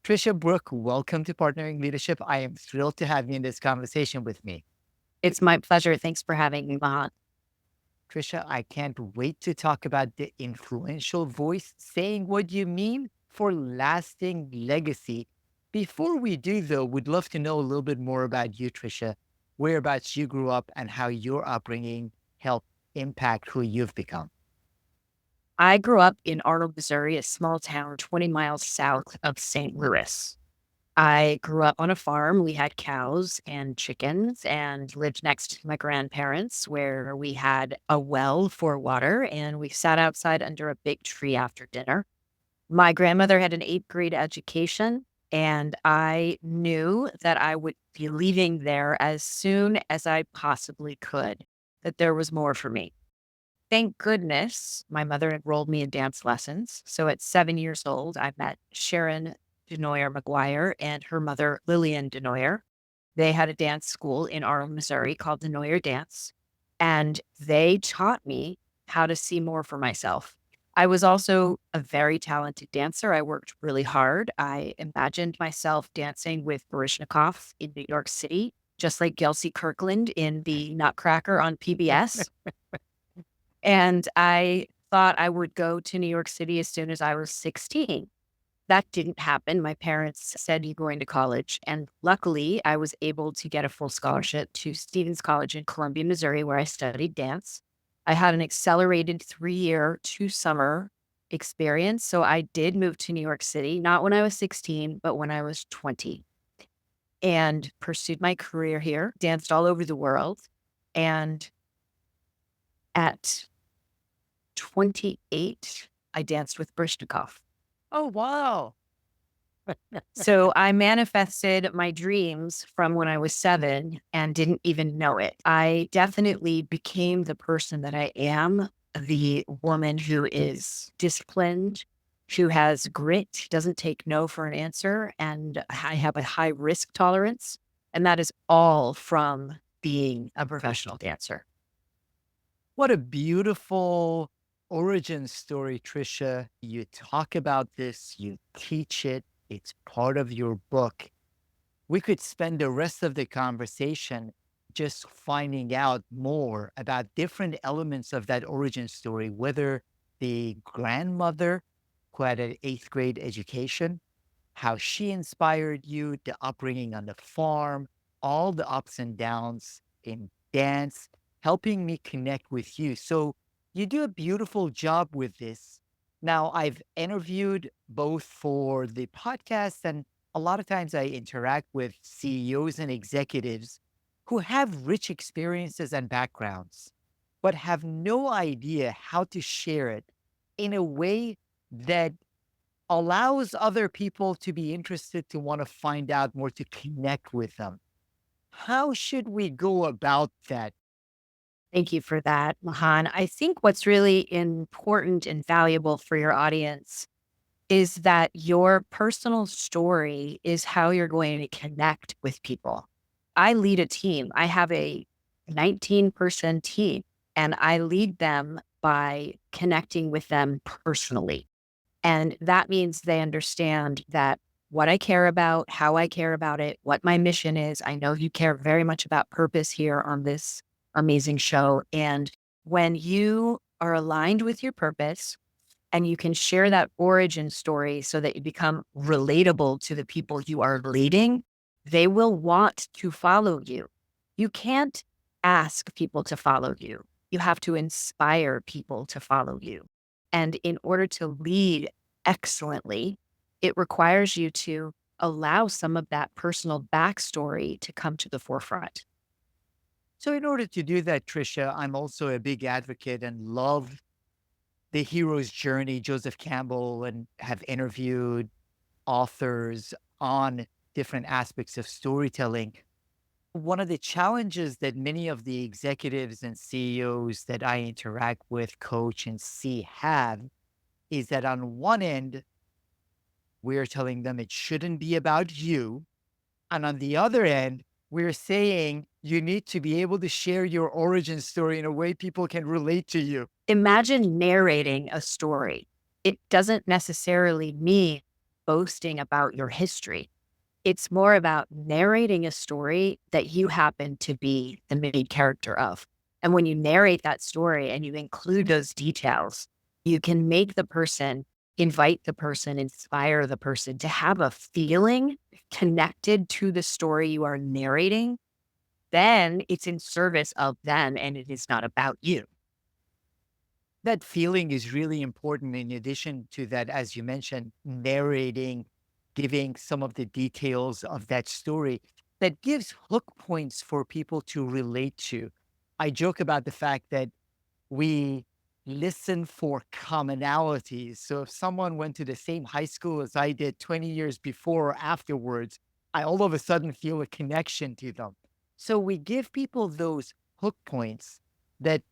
Tricia Brouk, welcome to Partnering Leadership. I am thrilled to have you in this conversation with me. It's my pleasure. Thanks for having me, Mahan. Tricia, I can't wait to talk about the influential voice saying what you mean for lasting legacy. Before we do, though, we'd love to know a little bit more about you, Tricia, whereabouts you grew up and how your upbringing helped impact who you've become. I grew up in Arnold, Missouri, a small town 20 miles south of St. Louis. I grew up on a farm. We had cows and chickens and lived next to my grandparents, where we had a well for water and we sat outside under a big tree after dinner. My grandmother had an eighth grade education, and I knew that I would be leaving there as soon as I possibly could, that there was more for me. Thank goodness my mother enrolled me in dance lessons. So at 7 years old, I met Sharon Denoyer McGuire and her mother, Lillian Denoyer. They had a dance school in Arnold, Missouri called Denoyer Dance. And they taught me how to see more for myself. I was also a very talented dancer. I worked really hard. I imagined myself dancing with Baryshnikov in New York City, just like Gelsey Kirkland in the Nutcracker on PBS. And I thought I would go to New York City as soon as I was 16. That didn't happen. My parents said, "You're going to college." And luckily, I was able to get a full scholarship to Stevens College in Columbia, Missouri, where I studied dance. I had an accelerated 3-year, 2-summer experience. So I did move to New York City, not when I was 16, but when I was 20, and pursued my career here, danced all over the world. And at 28, I danced with Baryshnikov. Oh, wow. So I manifested my dreams from when I was 7 and didn't even know it. I definitely became the person that I am, the woman who is disciplined, who has grit, doesn't take no for an answer, and I have a high risk tolerance. And that is all from being a professional dancer. What a beautiful origin story, Tricia. You talk about this, you teach it, it's part of your book. We could spend the rest of the conversation just finding out more about different elements of that origin story, whether the grandmother who had an eighth grade education, how she inspired you, the upbringing on the farm, all the ups and downs in dance, helping me connect with you. So you do a beautiful job with this. Now, I've interviewed both for the podcast, and a lot of times I interact with CEOs and executives who have rich experiences and backgrounds, but have no idea how to share it in a way that allows other people to be interested, to want to find out more, to connect with them. How should we go about that? Thank you for that, Mahan. I think what's really important and valuable for your audience is that your personal story is how you're going to connect with people. I lead a team. I have a 19-person team, and I lead them by connecting with them personally. And that means they understand that what I care about, how I care about it, what my mission is. I know you care very much about purpose here on this amazing show. And when you are aligned with your purpose and you can share that origin story so that you become relatable to the people you are leading, they will want to follow you. You can't ask people to follow you. You have to inspire people to follow you. And in order to lead excellently, it requires you to allow some of that personal backstory to come to the forefront. So, in order to do that, Tricia, I'm also a big advocate and love the hero's journey, Joseph Campbell, and have interviewed authors on different aspects of storytelling. One of the challenges that many of the executives and CEOs that I interact with, coach, and see have is that on one end, we're telling them it shouldn't be about you. And on the other end, we're saying you need to be able to share your origin story in a way people can relate to you. Imagine narrating a story. It doesn't necessarily mean boasting about your history. It's more about narrating a story that you happen to be the main character of. And when you narrate that story and you include those details, you can make the person, invite the person, inspire the person to have a feeling connected to the story you are narrating. Then it's in service of them and it is not about you. That feeling is really important in addition to that, as you mentioned, narrating, giving some of the details of that story that gives hook points for people to relate to. I joke about the fact that we listen for commonalities. So if someone went to the same high school as I did 20 years before or afterwards, I all of a sudden feel a connection to them. So we give people those hook points that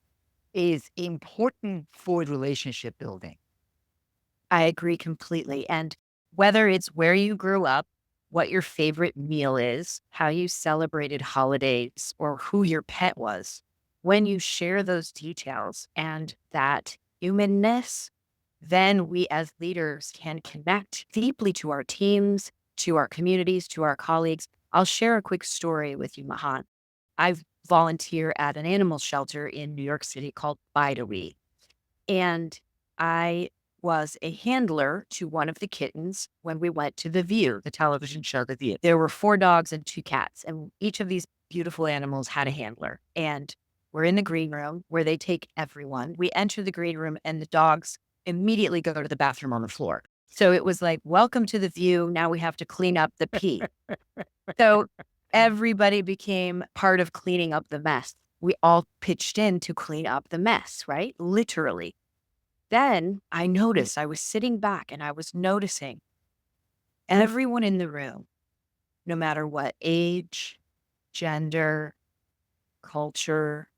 is important for relationship building. I agree completely. And whether it's where you grew up, what your favorite meal is, how you celebrated holidays, or who your pet was, when you share those details and that humanness, then we as leaders can connect deeply to our teams, to our communities, to our colleagues. I'll share a quick story with you, Mahan. I volunteer at an animal shelter in New York City called Bide. And I was a handler to one of the kittens when we went to The View, the television show The View. There were 4 dogs and 2 cats, and each of these beautiful animals had a handler. And we're in the green room where they take everyone. We enter the green room and the dogs immediately go to the bathroom on the floor. So it was like, welcome to The View. Now we have to clean up the pee. So everybody became part of cleaning up the mess. We all pitched in to clean up the mess, right? Literally. Then I noticed I was sitting back and I was noticing everyone in the room, no matter what age, gender, culture,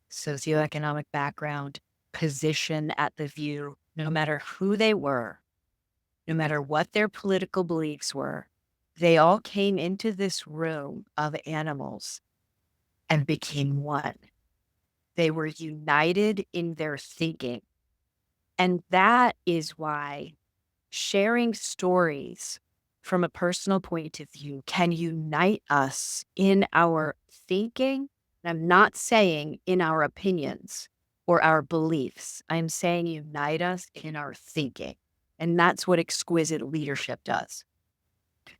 socioeconomic background, position at the view, no matter who they were, no matter what their political beliefs were, they all came into this room of animals and became one. They were united in their thinking. And that is why sharing stories from a personal point of view can unite us in our thinking. And I'm not saying in our opinions or our beliefs. I'm saying unite us in our thinking. And that's what exquisite leadership does.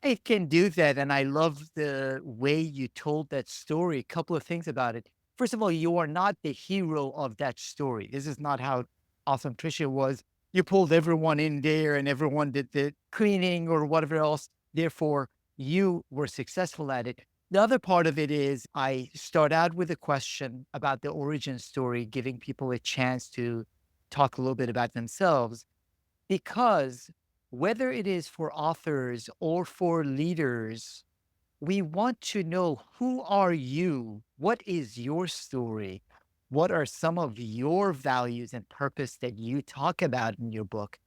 It can do that, and I love the way you told that story. A couple of things about it. First of all, you are not the hero of that story. This is not how Awesome Tricia was. You pulled everyone in there and everyone did the cleaning or whatever else. Therefore, you were successful at it. The other part of it is I start out with a question about the origin story, giving people a chance to talk a little bit about themselves. Because whether it is for authors or for leaders, we want to know who are you? What is your story? What are some of your values and purpose that you talk about in your book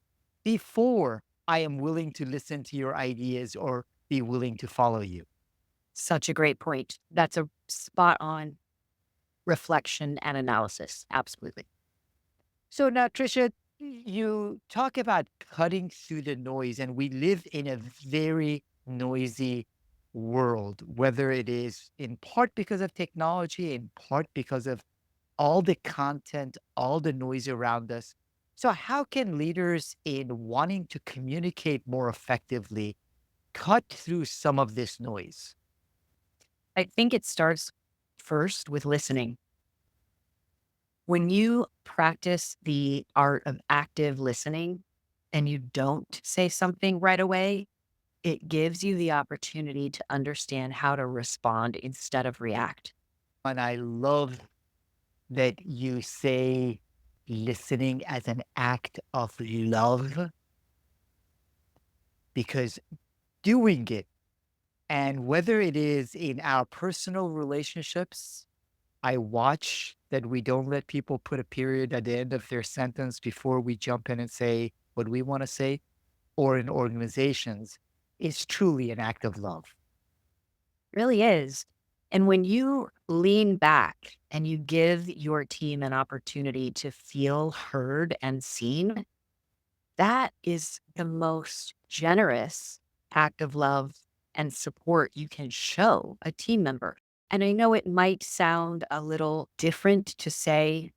before I am willing to listen to your ideas or be willing to follow you? Such a great point. That's a spot on reflection and analysis. Absolutely. So now, Tricia, you talk about cutting through the noise, and we live in a very noisy world, whether it is in part because of technology, in part because of all the content, all the noise around us. So, how can leaders, in wanting to communicate more effectively, cut through some of this noise? I think it starts first with listening. When you practice the art of active listening and you don't say something right away, it gives you the opportunity to understand how to respond instead of react. And I love that you say listening as an act of love, because doing it, and whether it is in our personal relationships, I watch that we don't let people put a period at the end of their sentence before we jump in and say what we want to say, or in organizations, is truly an act of love. Really is. And when you lean back and you give your team an opportunity to feel heard and seen, that is the most generous act of love and support you can show a team member. And I know it might sound a little different to say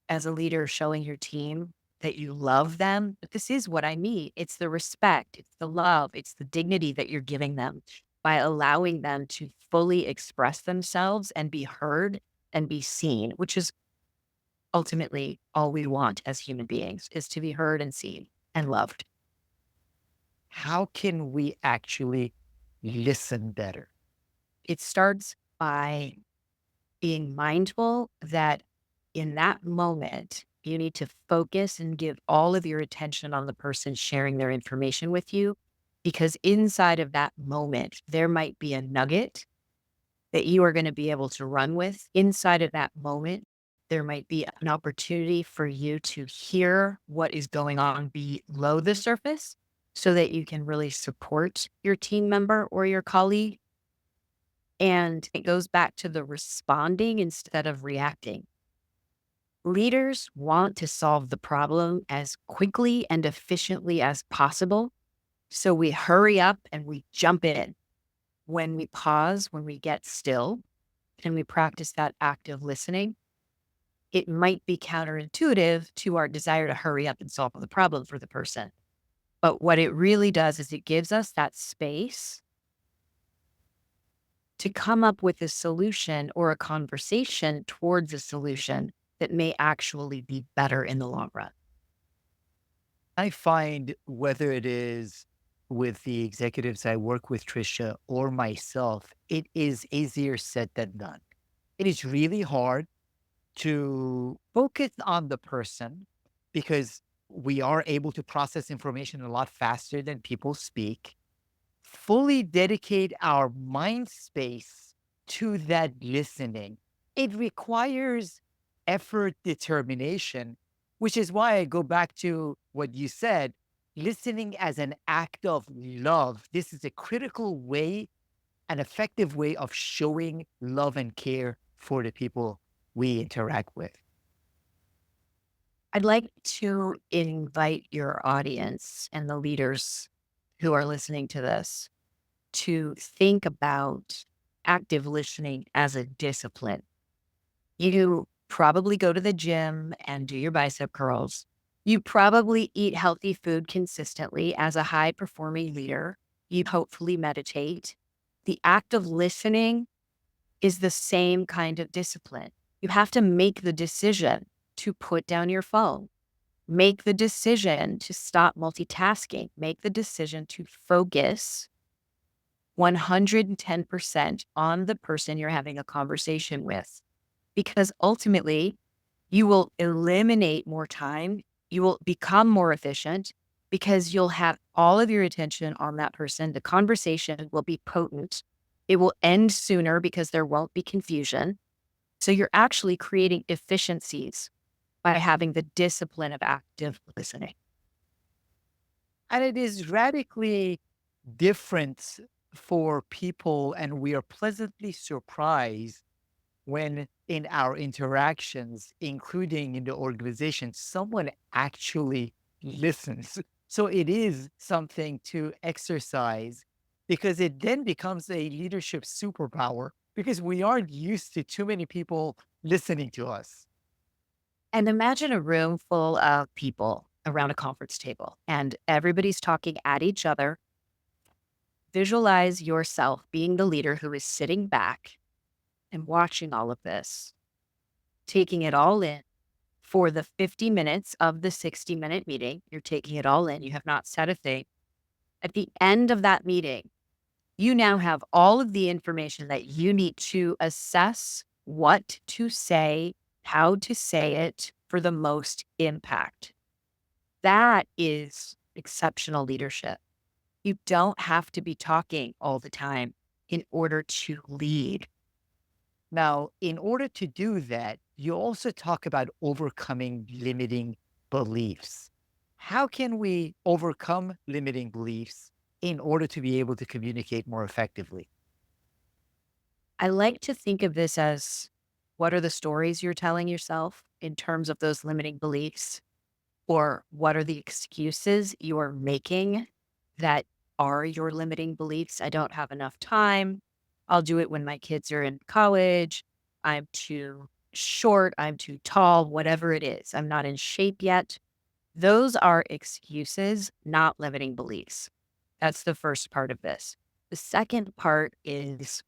as a leader showing your team that you love them, but this is what I mean. It's the respect, it's the love, it's the dignity that you're giving them by allowing them to fully express themselves and be heard and be seen, which is ultimately all we want as human beings is to be heard and seen and loved. How can we actually listen better? It starts by being mindful that in that moment, you need to focus and give all of your attention on the person sharing their information with you. Because inside of that moment, there might be a nugget that you are going to be able to run with. Inside of that moment, there might be an opportunity for you to hear what is going on below the surface so that you can really support your team member or your colleague. And it goes back to the responding instead of reacting. Leaders want to solve the problem as quickly and efficiently as possible. So we hurry up and we jump in. When we pause, when we get still, and we practice that active listening, it might be counterintuitive to our desire to hurry up and solve the problem for the person. But what it really does is it gives us that space to come up with a solution or a conversation towards a solution that may actually be better in the long run. I find whether it is with the executives I work with, Tricia, or myself, it is easier said than done. It is really hard to focus on the person because we are able to process information a lot faster than people speak, fully dedicate our mind space to that listening. It requires effort, determination, which is why I go back to what you said listening as an act of love. This is a critical way, an effective way of showing love and care for the people we interact with. I'd like to invite your audience and the leaders who are listening to this to think about active listening as a discipline. You probably go to the gym and do your bicep curls. You probably eat healthy food consistently as a high performing leader. You hopefully meditate. The act of listening is the same kind of discipline. You have to make the decision to put down your phone, make the decision to stop multitasking, make the decision to focus 110% on the person you're having a conversation with. Because ultimately, you will eliminate more time. You will become more efficient because you'll have all of your attention on that person. The conversation will be potent. It will end sooner because there won't be confusion. So you're actually creating efficiencies by having the discipline of active listening. And it is radically different for people, and we are pleasantly surprised when in our interactions, including in the organization, someone actually listens. So it is something to exercise because it then becomes a leadership superpower because we aren't used to too many people listening to us. And imagine a room full of people around a conference table and everybody's talking at each other. Visualize yourself being the leader who is sitting back and watching all of this, taking it all in for the 50 minutes of the 60-minute meeting. You're taking it all in. You have not said a thing. At the end of that meeting, you now have all of the information that you need to assess what to say, how to say it for the most impact. That is exceptional leadership. You don't have to be talking all the time in order to lead. Now, in order to do that, you also talk about overcoming limiting beliefs. How can we overcome limiting beliefs in order to be able to communicate more effectively? I like to think of this as what are the stories you're telling yourself in terms of those limiting beliefs? Or what are the excuses you are making that are your limiting beliefs. I don't have enough time. I'll do it when my kids are in college. I'm too short. I'm too tall, whatever it is. I'm not in shape yet. Those are excuses, not limiting beliefs. That's the first part of this. The second part is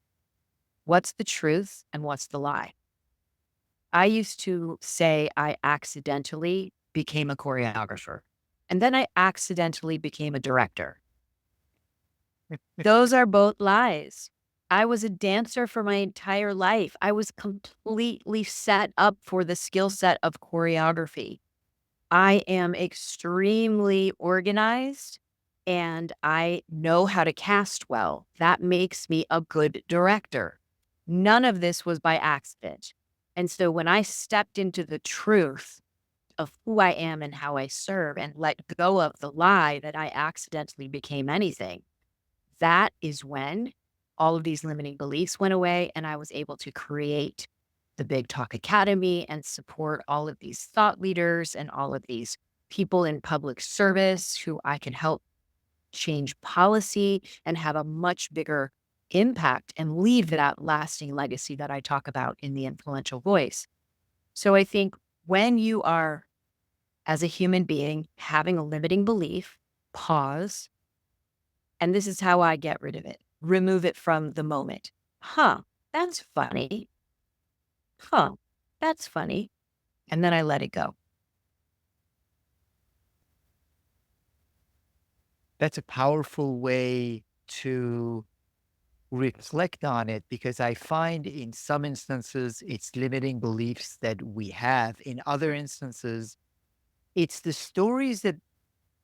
what's the truth and what's the lie? I used to say I accidentally became a choreographer, and then I accidentally became a director. Those are both lies. I was a dancer for my entire life. I was completely set up for the skill set of choreography. I am extremely organized and I know how to cast well. That makes me a good director. None of this was by accident. And so when I stepped into the truth of who I am and how I serve and let go of the lie that I accidentally became anything, that is when all of these limiting beliefs went away and I was able to create the Big Talk Academy and support all of these thought leaders and all of these people in public service who I can help change policy and have a much bigger impact and leave that lasting legacy that I talk about in the influential voice. So I think when you are, as a human being, having a limiting belief, pause, and this is how I get rid of it. Remove it from the moment. Huh, that's funny. Huh, that's funny. And then I let it go. That's a powerful way to reflect on it because I find in some instances it's limiting beliefs that we have. In other instances, it's the stories that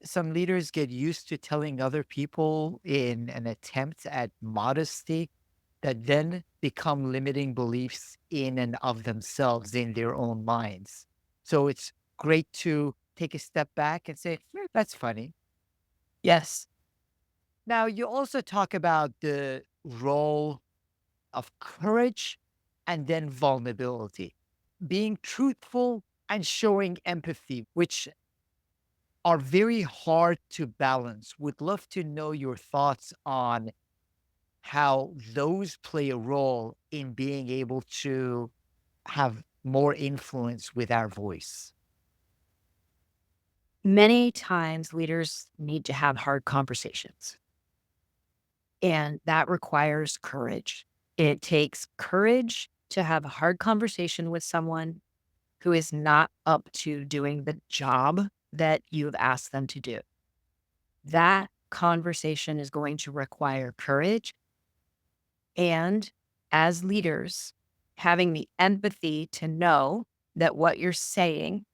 some leaders get used to telling other people in an attempt at modesty that then become limiting beliefs in and of themselves in their own minds. So it's great to take a step back and say, "Hmm, that's funny." Yes. Now, you also talk about the role of courage and then vulnerability, being truthful and showing empathy, which are very hard to balance. Would love to know your thoughts on how those play a role in being able to have more influence with our voice. Many times leaders need to have hard conversations, and that requires courage. It takes courage to have a hard conversation with someone who is not up to doing the job that you've asked them to do. That conversation is going to require courage. And as leaders, having the empathy to know that what you're saying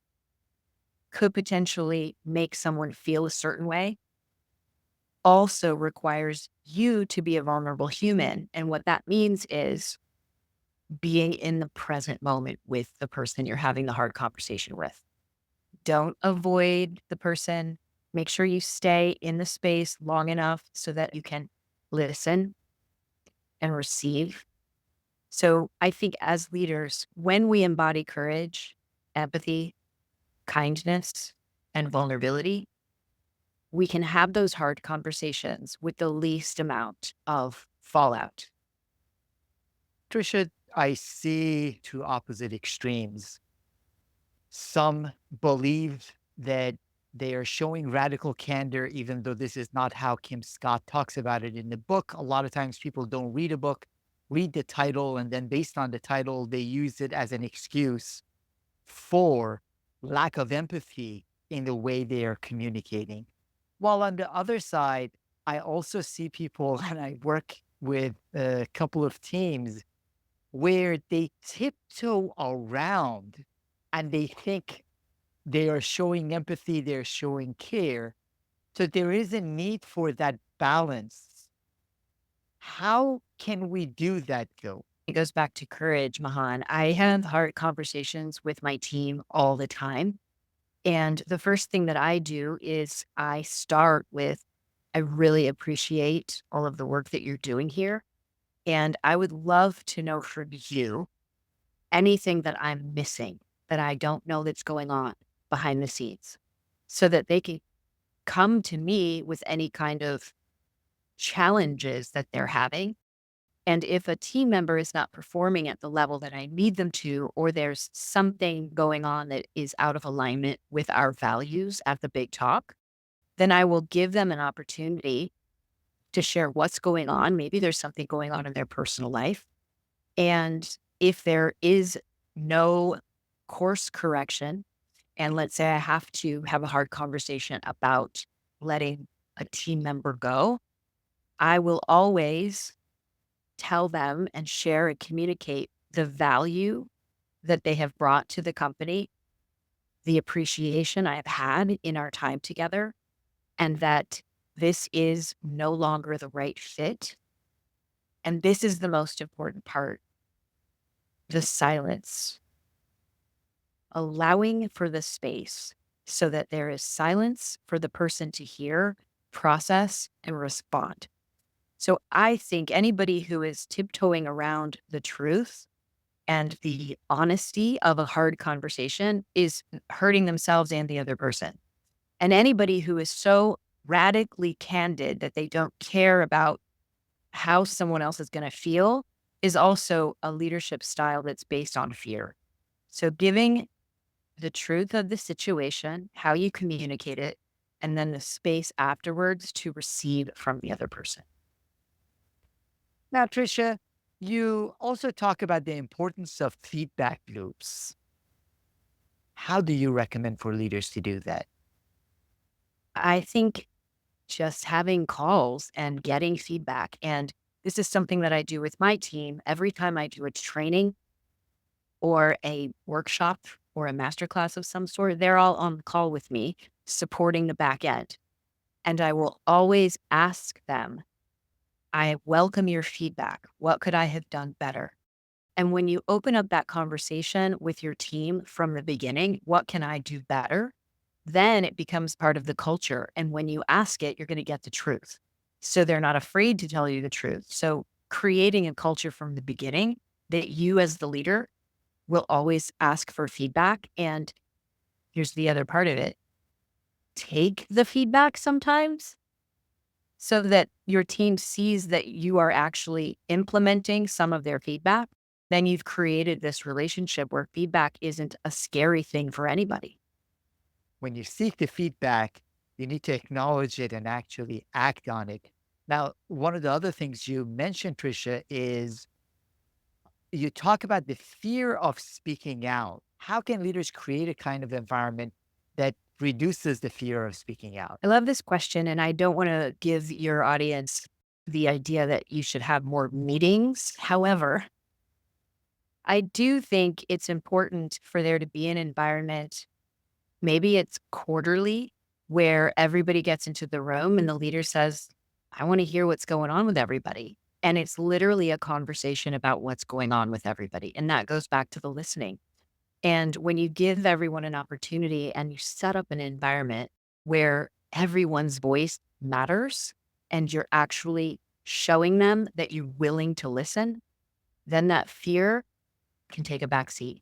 could potentially make someone feel a certain way also requires you to be a vulnerable human. And what that means is being in the present moment with the person you're having the hard conversation with. Don't avoid the person. Make sure you stay in the space long enough so that you can listen and receive. So I think as leaders, when we embody courage, empathy, kindness, and vulnerability, we can have those hard conversations with the least amount of fallout. Trisha, I see two opposite extremes. Some believe that they are showing radical candor, even though this is not how Kim Scott talks about it in the book. A lot of times people don't read a book, read the title, and then based on the title, they use it as an excuse for lack of empathy in the way they are communicating. While on the other side, I also see people, and I work with a couple of teams where they tiptoe around and they think they are showing empathy, they're showing care. So there is a need for that balance. How can we do that, though? It goes back to courage, Mahan. I have hard conversations with my team all the time. And the first thing that I do is I start with, I really appreciate all of the work that you're doing here. And I would love to know from you anything that I'm missing that I don't know that's going on behind the scenes so that they can come to me with any kind of challenges that they're having. And if a team member is not performing at the level that I need them to, or there's something going on that is out of alignment with our values at the big talk, then I will give them an opportunity to share what's going on. Maybe there's something going on in their personal life. And if there is no course correction, and let's say I have to have a hard conversation about letting a team member go, I will always tell them and share and communicate the value that they have brought to the company, the appreciation I have had in our time together, and that this is no longer the right fit. And this is the most important part, the silence, allowing for the space so that there is silence for the person to hear, process, and respond. So I think anybody who is tiptoeing around the truth and the honesty of a hard conversation is hurting themselves and the other person. And anybody who is so radically candid that they don't care about how someone else is going to feel is also a leadership style that's based on fear. So giving the truth of the situation, how you communicate it, and then the space afterwards to receive from the other person. Now, Tricia, you also talk about the importance of feedback loops. How do you recommend for leaders to do that? I think just having calls and getting feedback. And this is something that I do with my team every time I do a training or a workshop or a masterclass of some sort. They're all on the call with me, supporting the back end. And I will always ask them, I welcome your feedback. What could I have done better? And when you open up that conversation with your team from the beginning, what can I do better? Then it becomes part of the culture. And when you ask it, you're going to get the truth. So they're not afraid to tell you the truth. So creating a culture from the beginning that you as the leader will always ask for feedback. And here's the other part of it, take the feedback sometimes so that your team sees that you are actually implementing some of their feedback. Then you've created this relationship where feedback isn't a scary thing for anybody. When you seek the feedback, you need to acknowledge it and actually act on it. Now, one of the other things you mentioned, Tricia, is you talk about the fear of speaking out. How can leaders create a kind of environment that reduces the fear of speaking out? I love this question, and I don't want to give your audience the idea that you should have more meetings. However, I do think it's important for there to be an environment, maybe it's quarterly, where everybody gets into the room and the leader says, I want to hear what's going on with everybody. And it's literally a conversation about what's going on with everybody. And that goes back to the listening. And when you give everyone an opportunity and you set up an environment where everyone's voice matters and you're actually showing them that you're willing to listen, then that fear can take a back seat.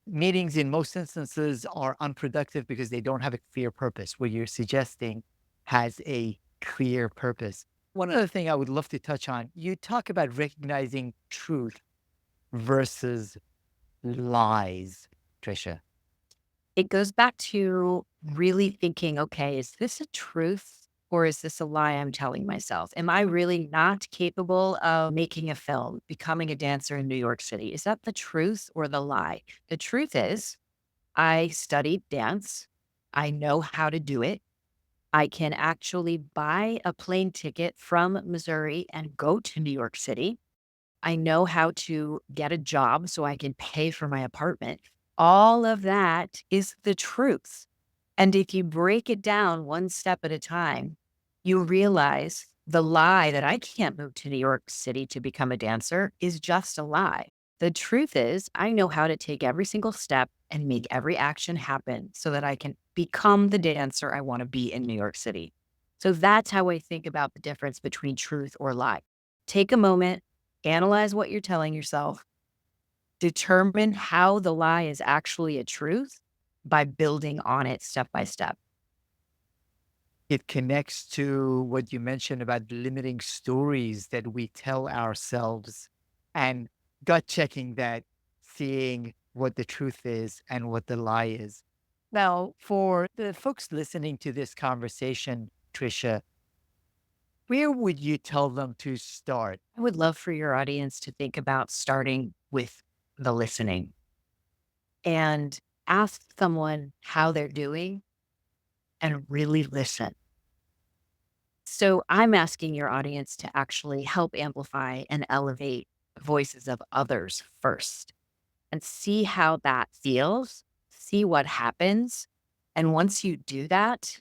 Meetings in most instances are unproductive because they don't have a clear purpose. What you're suggesting has a clear purpose. One other thing I would love to touch on, you talk about recognizing truth versus lies, Tricia. It goes back to really thinking, okay, is this a truth or is this a lie I'm telling myself? Am I really not capable of making a film, becoming a dancer in New York City? Is that the truth or the lie? The truth is, I studied dance. I know how to do it. I can actually buy a plane ticket from Missouri and go to New York City. I know how to get a job so I can pay for my apartment. All of that is the truth. And if you break it down one step at a time, you realize the lie that I can't move to New York City to become a dancer is just a lie. The truth is, I know how to take every single step and make every action happen so that I can become the dancer I want to be in New York City. So that's how I think about the difference between truth or lie. Take a moment, analyze what you're telling yourself, determine how the lie is actually a truth by building on it step by step. It connects to what you mentioned about limiting stories that we tell ourselves and gut checking that, seeing what the truth is and what the lie is. Now, for the folks listening to this conversation, Tricia, where would you tell them to start? I would love for your audience to think about starting with the listening and ask someone how they're doing and really listen. So I'm asking your audience to actually help amplify and elevate voices of others first and see how that feels, see what happens. And once you do that,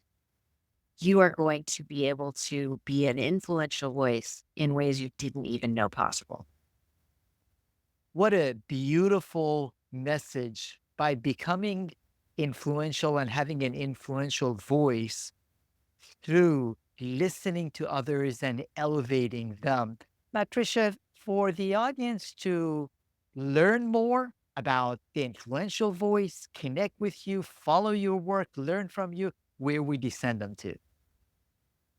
you are going to be able to be an influential voice in ways you didn't even know possible. What a beautiful message. By becoming influential and having an influential voice through listening to others and elevating them. Now, Tricia, for the audience to learn more about the influential voice, connect with you, follow your work, learn from you, where would you send them to?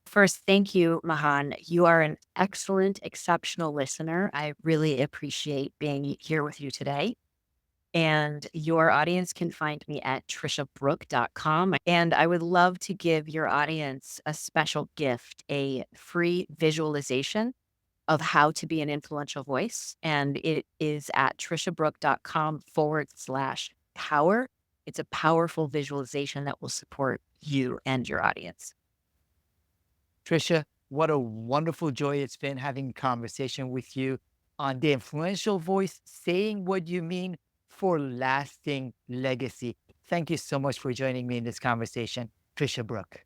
First, thank you, Mahan. You are an excellent, exceptional listener. I really appreciate being here with you today. And your audience can find me at triciabrouk.com. And I would love to give your audience a special gift, a free visualization of how to be an influential voice. And it is at triciabrouk.com/power. It's a powerful visualization that will support you and your audience. Tricia, what a wonderful joy it's been having a conversation with you on the influential voice, saying what you mean for lasting legacy. Thank you so much for joining me in this conversation, Tricia Brouk.